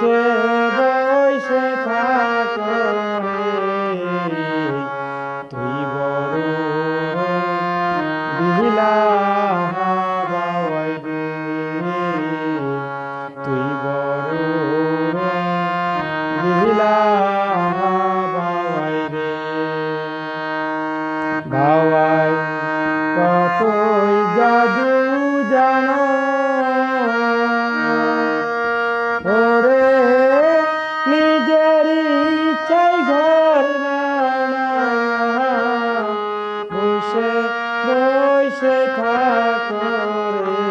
বসে বসে থাকো রে, তুই বড় বিহিলা বাবাই রে, তুই বড় বিহিলা বাবাই রে। বাবাই কতই জাদু জানো ওরে, নিজের ইচ্ছাই ঘর বানায়া বসে বসে থাকো রে,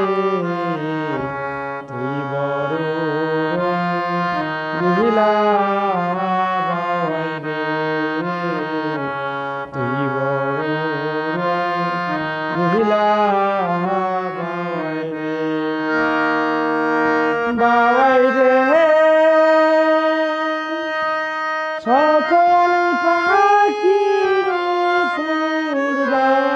তুই বড় বিহিলা বাবাই রে, তুই বড় বিহিলা বাবাই রে। বাবাই রে সকল পাখির পূর্বায়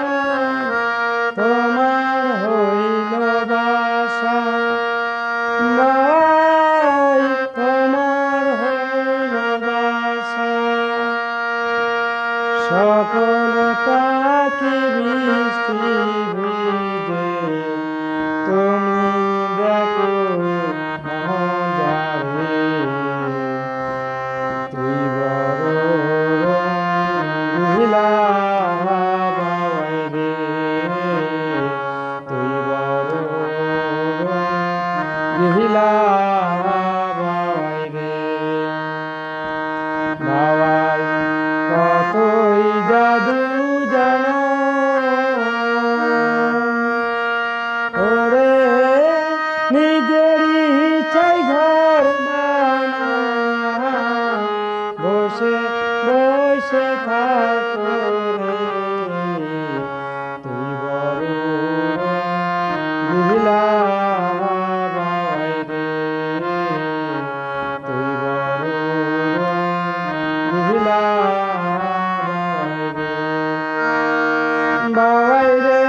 তোমার হইল বাসা, বাবাই তোমার হইল বাসা। সকল পাখি বৃষ্টি ভিজে তুমি দেখো মজারে, তুই বড় বিহিলা বাবাই রে, তুই বড় বিহিলা বাবাই রে। বাবাই কতই জাদু জানো ওরে, নিজের ইচ্ছাই ঘর বানায়া বসে বসে থাকো রে, তুই বড় বিহিলা বাবাই রে, তুই বড় বিহিলা বাবাই রে।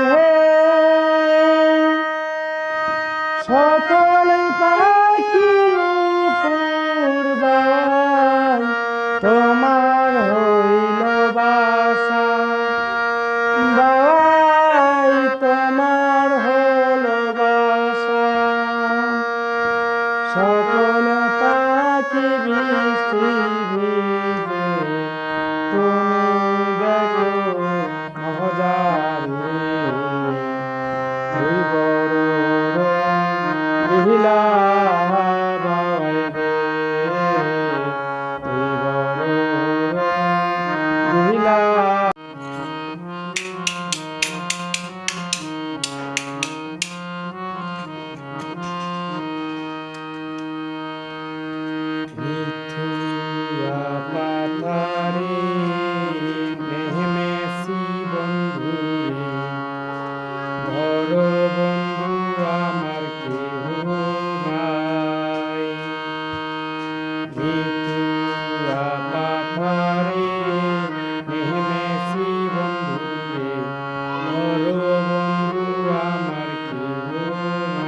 সকল পাখির পূর্বায় তোমার হইল বাসা, বাবাই তোমার হইল বাসা। সকল পাখি বৃষ্টি ভিজে তুমি দেখো মজারে, তুই বড় বিহিলা বাবাই রে, তুই বড় বিহিলা। মিথুয়া পাথারে মেহমেসি বন্ধু রে, বড় বন্ধু আমার কেহ নাই। মিথুয়া পাথারে মেহমেসি বন্ধু রে, বড় বন্ধু আমার কেহ নাই।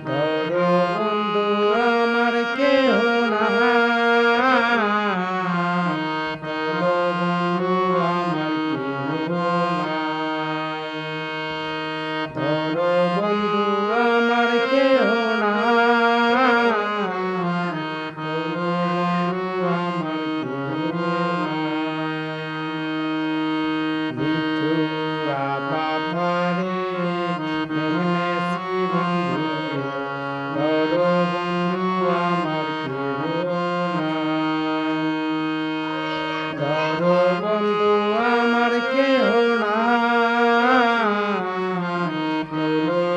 বড় বন্ধু আমার কেহ নাই, বড় বন্ধু আমার কেহ নাই, বড় বন্ধু আমার কেহ নাই, বড় বন্ধু আমার কেহ নাই। মিথুয়া পাথারে মেহমেসি বন্ধু রে, বড় বন্ধু আমার কেহ নাই, বড় বন্ধু আমার কেহ নাই, বড়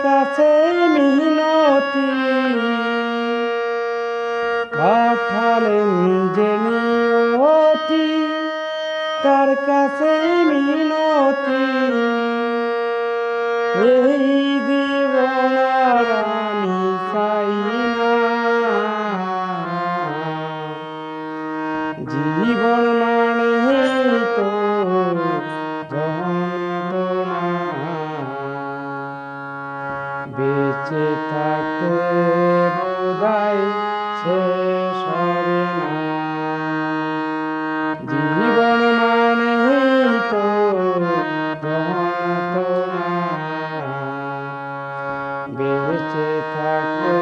কাছে মিনতি পাঠালেন যে নিয়তি, তার কাছে মিনতি এই জীবন আর আমি চাই না। জীবন মানে তো যন্ত্রণা, বেঁচে থাকতে বোধহয় শেষ হবে না। জীবন মানে তো যন্ত্রণা, বেঁচে থাকতে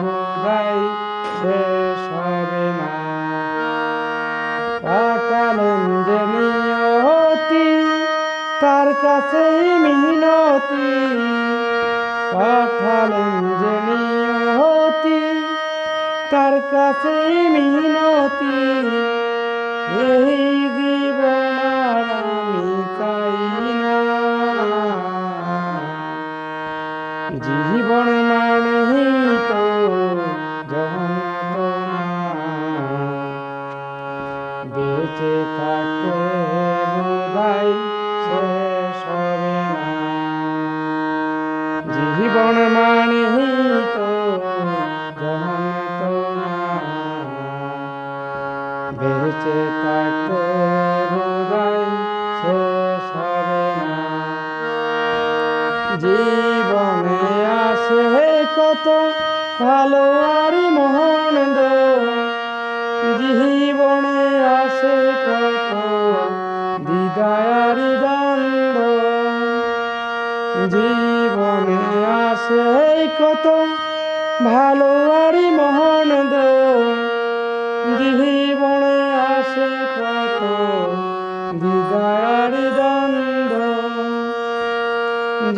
বোধহয় শেষ হবে না। পাঠালেন যে নিয়তি, তার কাছে মিনতি পাঠালেন যে নিয়তি, তার কাছে মিনতি এই জীবন আর আমি চাই না। জীবন মানে তো যন্ত্রণা, বেঁচে থাকতে বোধহয় শেষ হবে না। জীবন মানে তো যন্ত্রণা, বেঁচে থাকতে বোধহয় শেষ হবে না। জীবনে আসে কত ভালো আর মন্দ, জীবনে আসে কত দ্বিধায় আর দ্বন্দ্ব, জীবনে আসে কত ভালো আর মন্দ, জীবনে আসে কত দ্বিধায় আর দ্বন্দ্ব,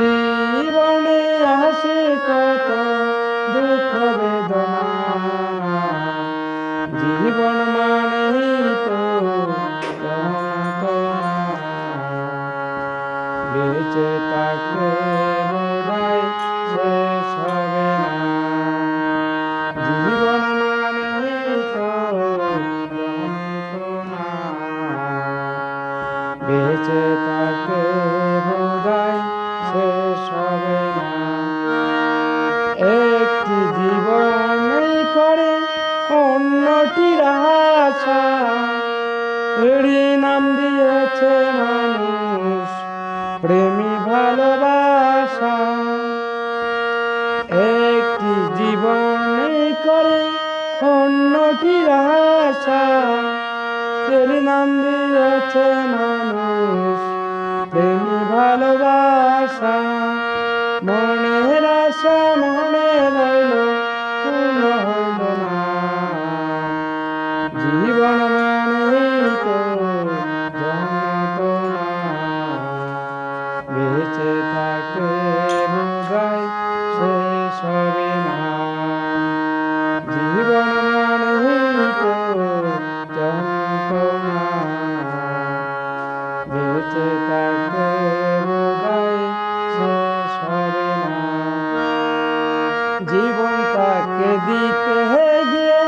জীবনে আসে কত দুঃখ বেদনা। জীবন মানে তো যন্ত্রণা, বেঁচে থাকতে বোধহয় শেষ হবে না। জীবন মানে তো যন্ত্রণা, বেঁচে থাকতে বোধহয় শেষ হবে না। একটি জীবন করে অন্যটির আশা, এরই নাম দিয়েছে মানুষ প্রেমী ভালোবাসা। একটি জীবন করে অন্যটির আশা, এরই নাম দিয়েছে মানুষ প্রেমী ভালোবাসা। মনের আশা মনে রইল পূর্ণ হইল না। জীবন মানে তো যন্ত্রণা, বেঁচে থাকতে বোধহয় শেষ হবে না। জীবন মানে তো যন্ত্রণা, বেঁচে থাকতে বোধহয় শেষ হবে না। জীবনটাকে দিতে গিয়ে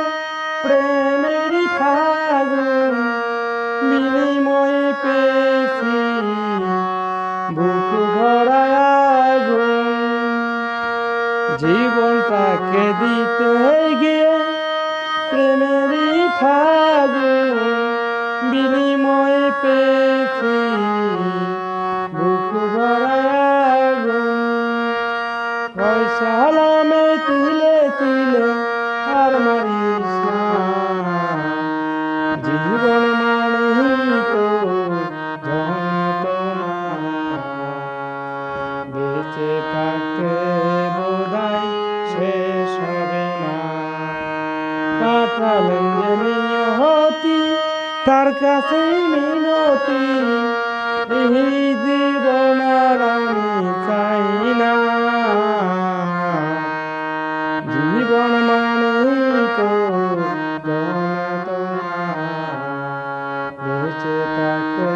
প্রেমের ফাগুন, বিনিময়ে পেয়েছি বুক ভরা আগুন। জীবনটাকে দিতে গিয়ে প্রেমের ফাগুন, বিনিময়ে পেয়েছি বুক ভরা আগুন। ফয়সালামে তিলে তিলে আর মারিস না। জীবন মানে তো যন্ত্রণা, বেঁচে থাকতে বোধহয় শেষ হবে না। পাঠালেন যে নিয়তি, তার কাছে মিনতি এই জীবন আর আমি চাই না। জীবন মানে তো যন্ত্রণা, বেঁচে থাকতে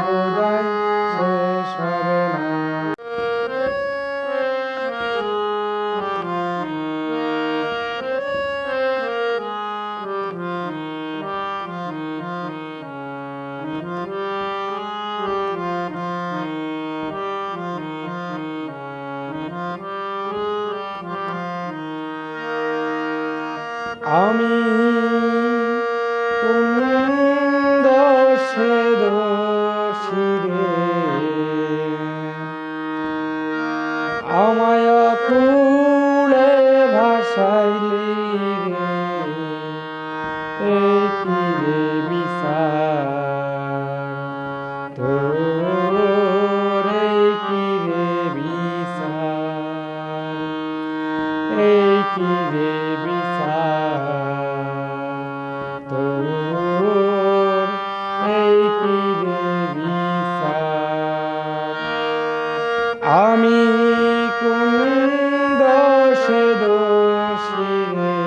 বোধহয় শেষ হবে না। আমি কোন দোষে দোষী রে, আমায় কুলে ভাসাইলি রে, এই কি রে বিচার তোর, এই কি রে বিচার, এই কি রে বিচার তোর, এই কি রে বিচার। আমি কোন দোষে দোষী রে,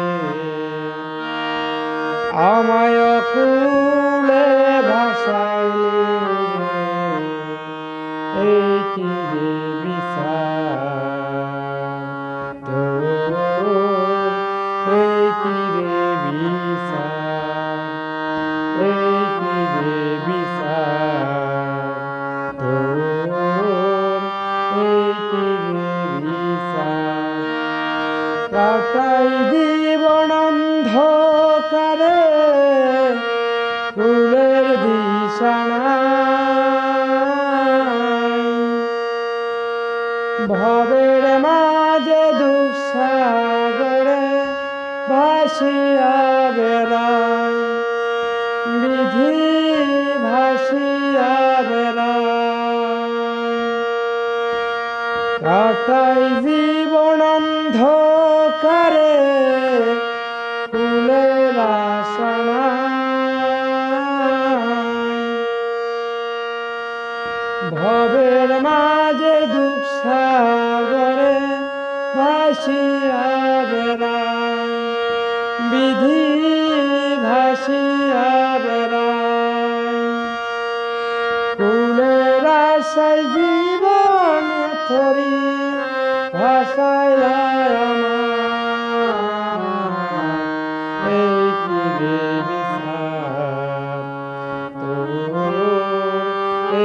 আমায় কুলে ভাসাইলি রে, এই কি রে বিচার তোর, এই কি রে বিচার, এই কি রে বিচার তোর, এই কি রে বিচার। কাটাই জীবন অন্ধকারে ফুলের দিশানায়, ভবের মাঝে দুঃসাগরে ভাসিয়া বেড়ায়, বিধি ভাসিয়া বেড়ায়। কাটাই জীবন অন্ধকারে ফুলের আশানায়, ভবের মাঝে দুঃসাগরে ভাসিয়া বেড়ায়, বিধি ভাসিয়া বেড়ায়। ফুলের আশায় জীবন থরি ভাসায় আমার, এই কি রে বিচার তোর,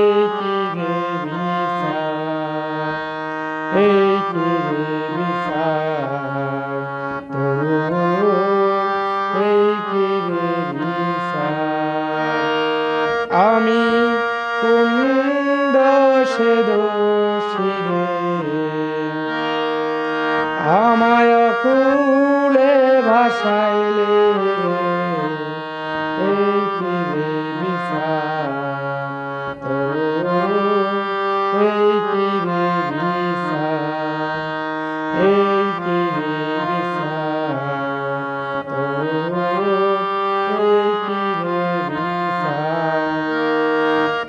এই কি রে বিচার, এই কি রে বিচার তোর, এই কি রে বিচার। আমি কোন দোষে দোষী রে, আমায় কুলে ভাসাইলি রে, এই কি রে বিচার তোর, এই কি রে বিচার, এই কি রে বিচার তোর, এই কি রে বিচার।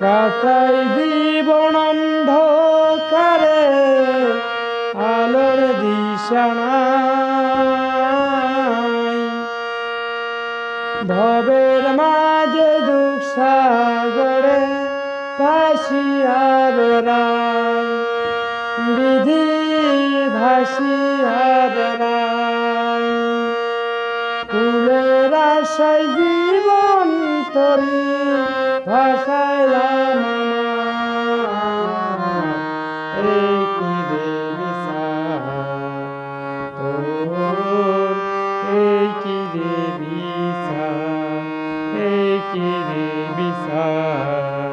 কাটাই জীবন অন্ধকারে আলোর দিশানায়, ভবের মাঝে দুঃসাগরে ভাসিয়া বেড়ায়, বিধি ভাসিয়া বেড়ায়। ফুলের আশায় জীবন তরি ভাসাইলাম আমার, এই কি রে বিচার তোর, এই কি রে বিচার, এই কি রে বিচার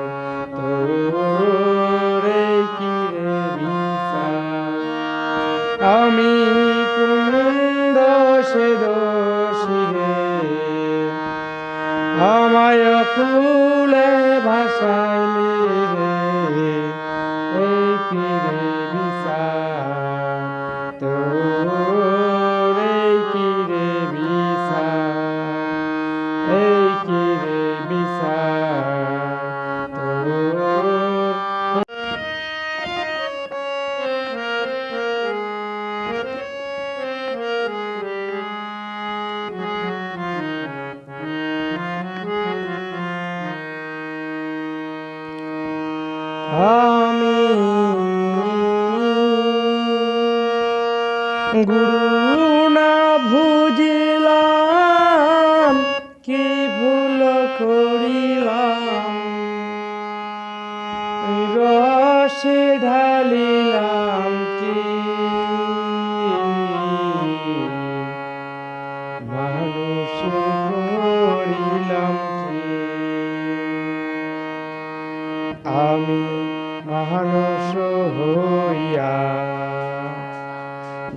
তোর, এই কি রে বিচার। আমি কোন দোষে দোষী রে, আমায় কুলে ভাসাইলি রে, এই কি রে বিচার তোর, এই কি রে বিচার, এই কি রে বিচার তোর। আমি গুরু না বুঝিলাম, কি ভুল করিলাম, রসে ঢালিলাম কি মানুষ হইয়া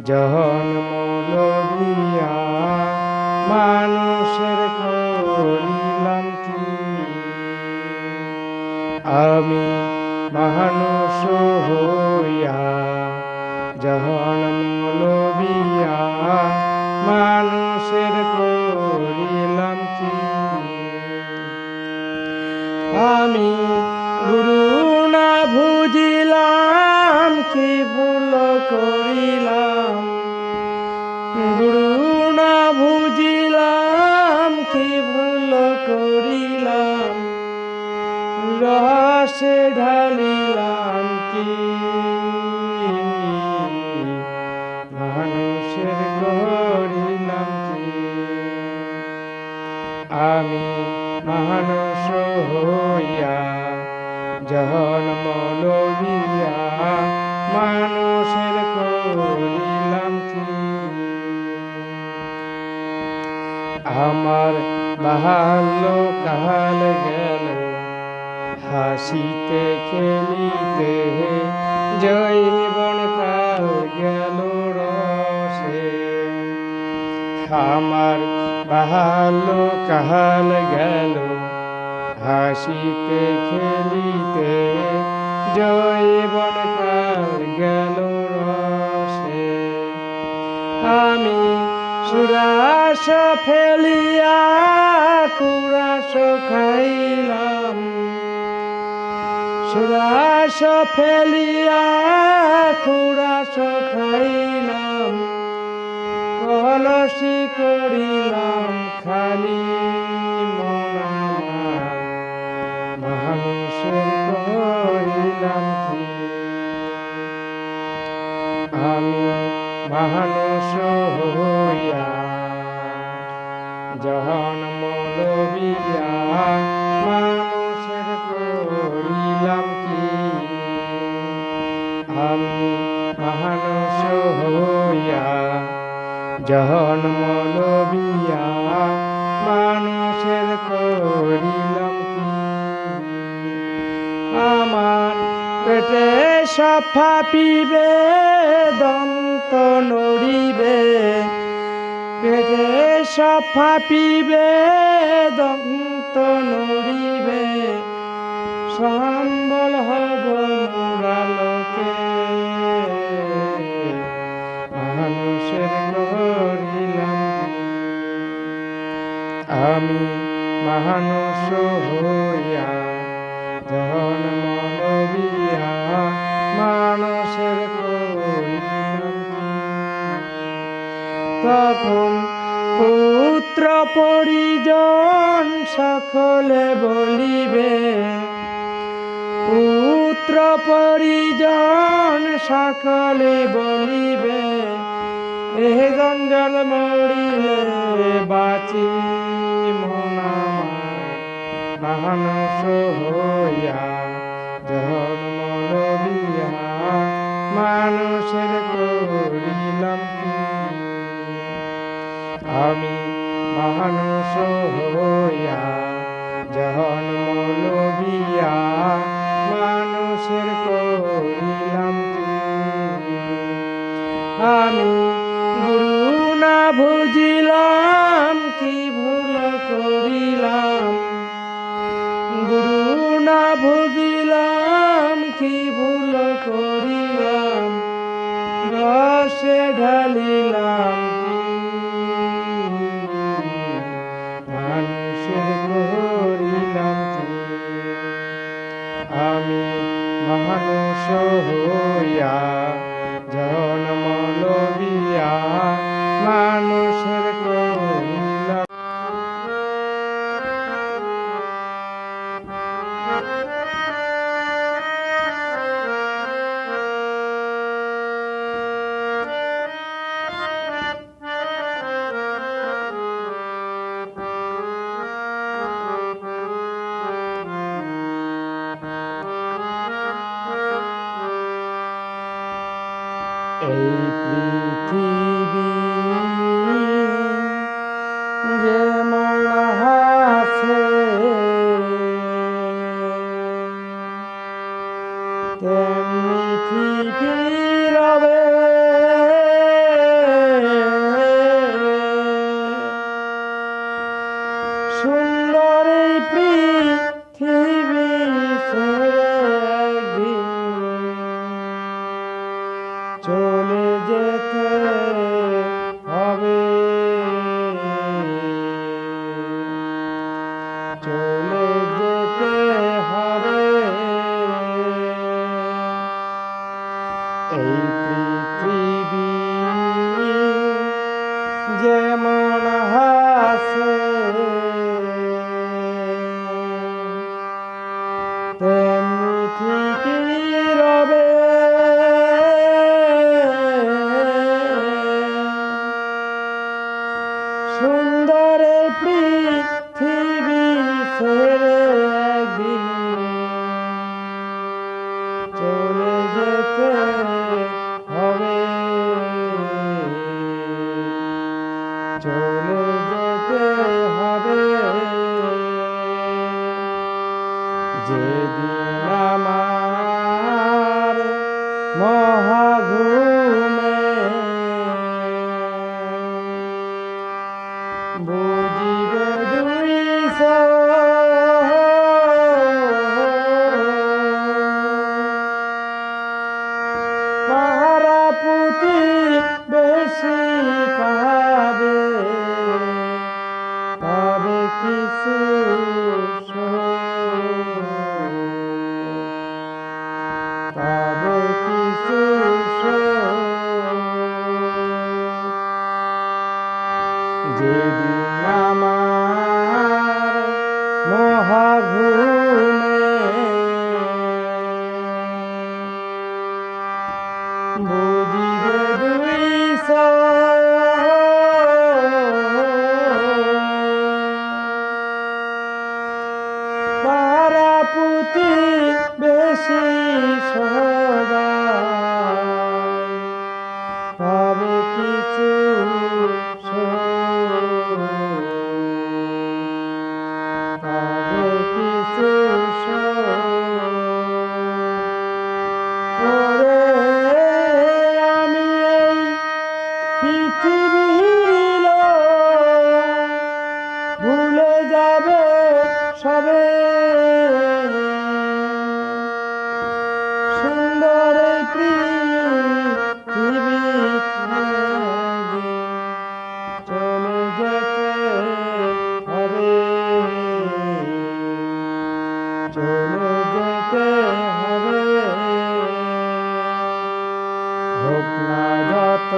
জন্ম লইয়া মানুষের করিলাম কি আমি মানুষ হইয়া জন্ম লইয়া মানুষের করিলাম কি আমি গুরু না বুঝিলাম কি ভুল করিলাম গুরু না বুঝিলাম কি ভুল করিলাম রসে ঢালিলাম কি মানুষের করিলাম কি আমি মানুষ হইয়া জন্ম লইয়া মানুষের করিলাম কি আমার বাল্য কাল গেল হাসিতে খেলিতে জৈবন কাল গেল রসে আমার বাল্য কাল গেল হাসিতে খেলিতে জৈবন কাল গেল রসে আমি সুরাস ফেলিয়া কুরাস খাইলাম সুরাস ফেলিয়া কুরাস খাইলাম কলসি করিলাম খালি মানুষের করিলাম কি আমি মানুষ হইয়া জন্ম লইয়া মানুষের করিলাম কি আমি মানুষ হইয়া জন্ম লইয়া মানুষের করিলাম কি আমার পেটে সফা পিবে দন্ত নড়িবে পেটে সফা পিবে দন্ত নড়িবে সম্বল হব মোরালোকে মানুষের করিলাম আমি মানুষ হইয়া জন্ম লইয়া মানুষের করিলাম তখন পুত্র পরিজন সকলে বলিবে পুত্র পরিজন সকলে বলিবে এ জঞ্জল মরিলে বাঁচি মানুষ হইয়া জন্ম লইয়া মানুষের করিলাম কি আমি মানুষ হইয়া জন্ম লইয়া মানুষের করিলাম কি আমি গুরু না বুঝিলাম কি ভুল করিলাম গুরু না বুঝিলাম কি ভুল করিলাম রসে ঢালিলাম কি মানুষের করিলাম কি আমি মানুষ হইয়া জন্ম লইয়া মানুষের করিলাম এই পৃথিবী যেমন হাসে তেমনি পৃথিবী চলে যেতে হবে, চলে যেতে হবে। এই পৃথিবী যেমন হাসে তেমনি ঠিকই রবে, সুন্দর এই পৃথিবী ছেড়ে একদিন চলে যেতে হবে, চলে যেতে হবে। যেদিন আমার মহাঘুমে বুঝিবে দুই পাহারা পুঁতি বেশি পাবে, তবে কিছু তবে কিছু যেদিন আমার মহাঘুমে বুঝিবে দুই পাহারা পুঁতি বেশি তবে কিছু তবে কিছু ওরে আমি এই পৃথিবীর ভুলে যাবে সবে, সুন্দর এই পৃথিবী চলে যেতে হবে, চলে যেতে হবে। হোক না যত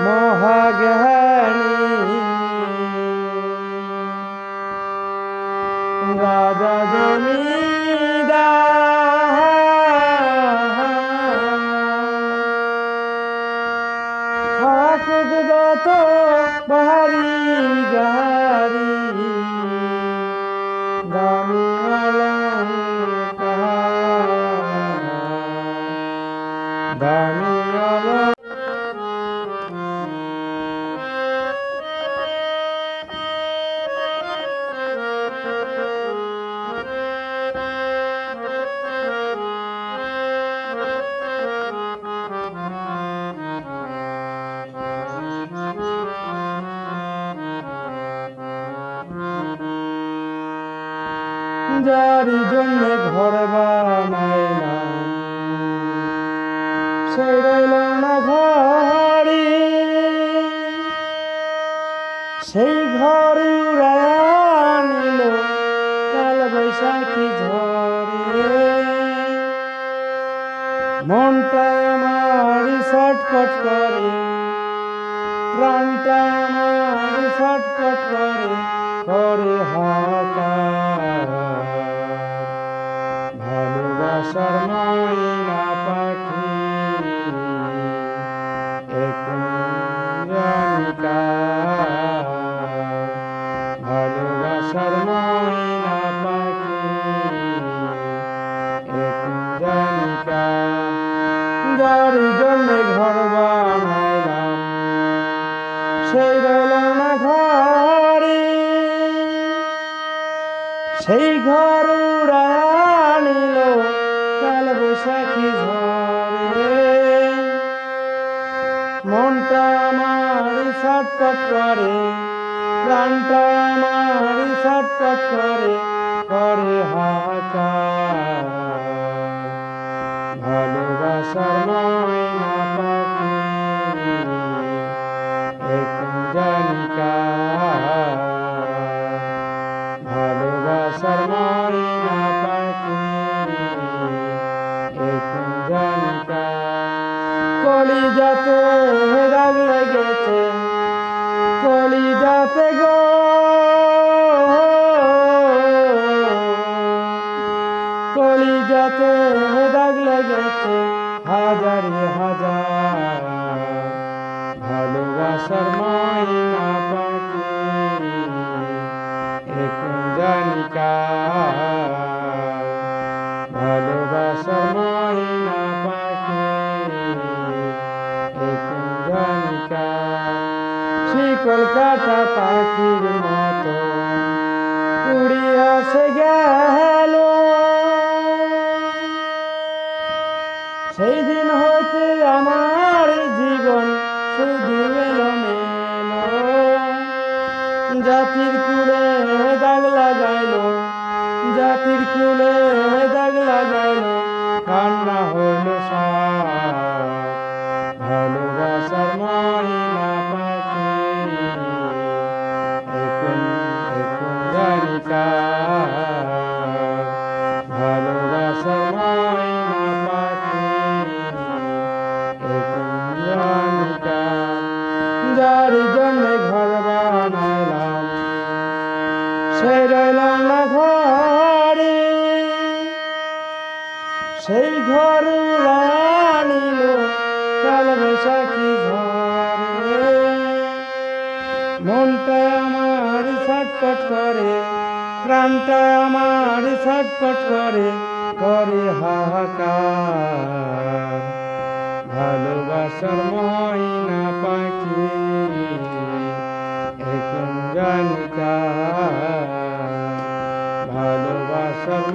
মহাজ্ঞানী রাজা জমিদার, থাকুক যত বাড়ি গাড়ি দামি অলংকার, দামি অলংকার। যারি জন্য ঘর বানাইলাম সেই রইল না ঘরে, সেই ঘর উড়াইয়া নিল কাল বৈশাখী ঝড়ে। মনটা আমার ছটফট করে, প্রাণটা আমার ছটফট করে, করে হাহাকার। ভালোবাসার ময়না পাখি এখন জানি কার, ভালোবাসার ময়না পাখি এখন জানি কার। যার জন্যে ঘর বানাইলাম সেই রইল না ঘরে, সেই ঘর উড়াইয়া নিল কাল বৈশাখী ঝড়ে। মনটা আমার ছটফট করে, প্রাণটা আমার ছটফট করে, করে হাহাকার। ভালোবাসার ময়না পাখি এখন জানি কার, ভালোবাসার ময়না পাখি এখন জানি কার। কলিজাতে দাগ লেগেছে, কলিজাতে গো, কলিজাতে দাগ লেগেছে হাজারে হাজার, ভালোবাসার ময়না পাখি এখন জানি কার, ভালোবাসার ময়না পাখি এখন জানি কার। শিকল কাটা পাখির মতো উড়িয়া সে গেল, সেই দিন হইতে আমার জীবন শুধু এলোমেলো, জাতির কুলে দাগ লাগাইল, জাতির কুলে দাগ লাগাইল, কান্না হইল সার, ভালোবাসার ময়না পাখি এখন এখন জানি কার, ভালোবাসার ময়না পাখি এখন জানি কার। যার জন্যে ঘর বানাইলাম সে রইলাম না ঘরে, সেই ঘর উড়ানিল কাল বৈশাখী ঝড়ে, মনটা আমার ছটফট করে, প্রাণটা আমার ছটফট করে, করে হাহাকার, ভালোবাসার ময়না পাখি এখন জানি কার, ভালোবাসার